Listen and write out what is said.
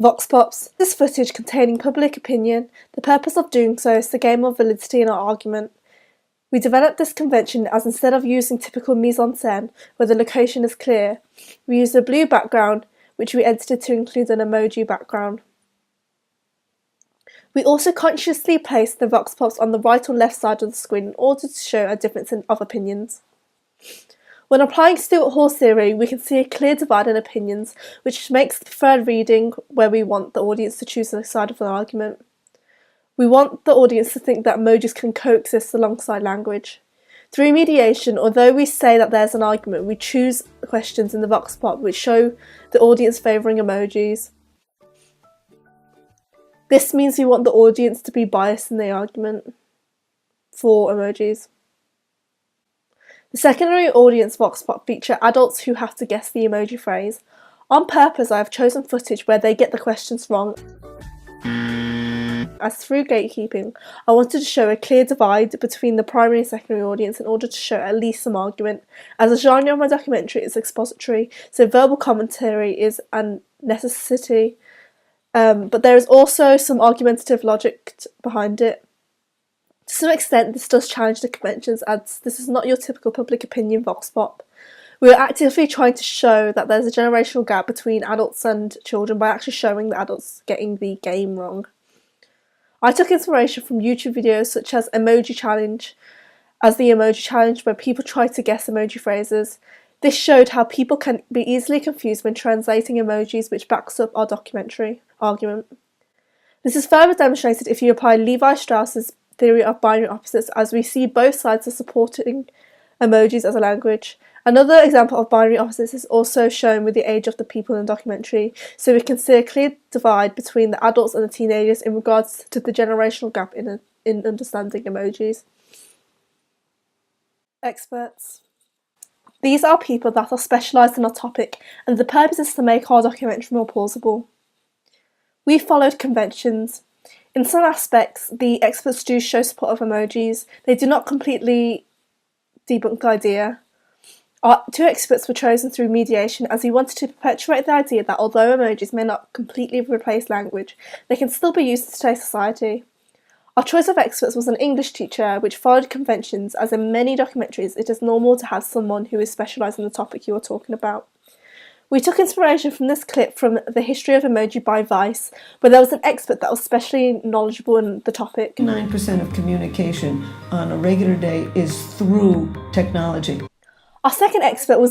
Vox Pops. This footage containing public opinion. The purpose of doing so is to gain more validity in our argument. We developed this convention as instead of using typical mise-en-scène, where the location is clear, we used a blue background, which we edited to include an emoji background. We also consciously placed the Vox Pops on the right or left side of the screen in order to show a difference of opinions. When applying Stewart Hall's theory, we can see a clear divide in opinions, which makes the preferred reading where we want the audience to choose the side of the argument. We want the audience to think that emojis can coexist alongside language. Through mediation, although we say that there's an argument, we choose questions in the Vox Pop which show the audience favouring emojis. This means we want the audience to be biased in the argument for emojis. The secondary audience Vox Pop feature adults who have to guess the emoji phrase. On purpose, I have chosen footage where they get the questions wrong, as through gatekeeping, I wanted to show a clear divide between the primary and secondary audience in order to show at least some argument. As the genre of my documentary is expository, so verbal commentary is a necessity, but there is also some argumentative logic behind it. To some extent, this does challenge the conventions, as this is not your typical public opinion Vox Pop. We are actively trying to show that there's a generational gap between adults and children by actually showing the adults getting the game wrong. I took inspiration from YouTube videos such as Emoji Challenge, as the Emoji Challenge, where people try to guess emoji phrases. This showed how people can be easily confused when translating emojis, which backs up our documentary argument. This is further demonstrated if you apply Levi Strauss's theory of binary opposites, as we see both sides are supporting emojis as a language. Another example of binary opposites is also shown with the age of the people in the documentary, so we can see a clear divide between the adults and the teenagers in regards to the generational gap in understanding emojis. Experts. These are people that are specialised in our topic, and the purpose is to make our documentary more plausible. We followed conventions. In some aspects, the experts do show support of emojis. They do not completely debunk the idea. Our two experts were chosen through mediation as we wanted to perpetuate the idea that although emojis may not completely replace language, they can still be used in today's society. Our choice of experts was an English teacher, which followed conventions, as in many documentaries it is normal to have someone who is specialised in the topic you are talking about. We took inspiration from this clip from The History of Emoji by Vice, where there was an expert that was specially knowledgeable in the topic. 9% of communication on a regular day is through technology. Our second expert was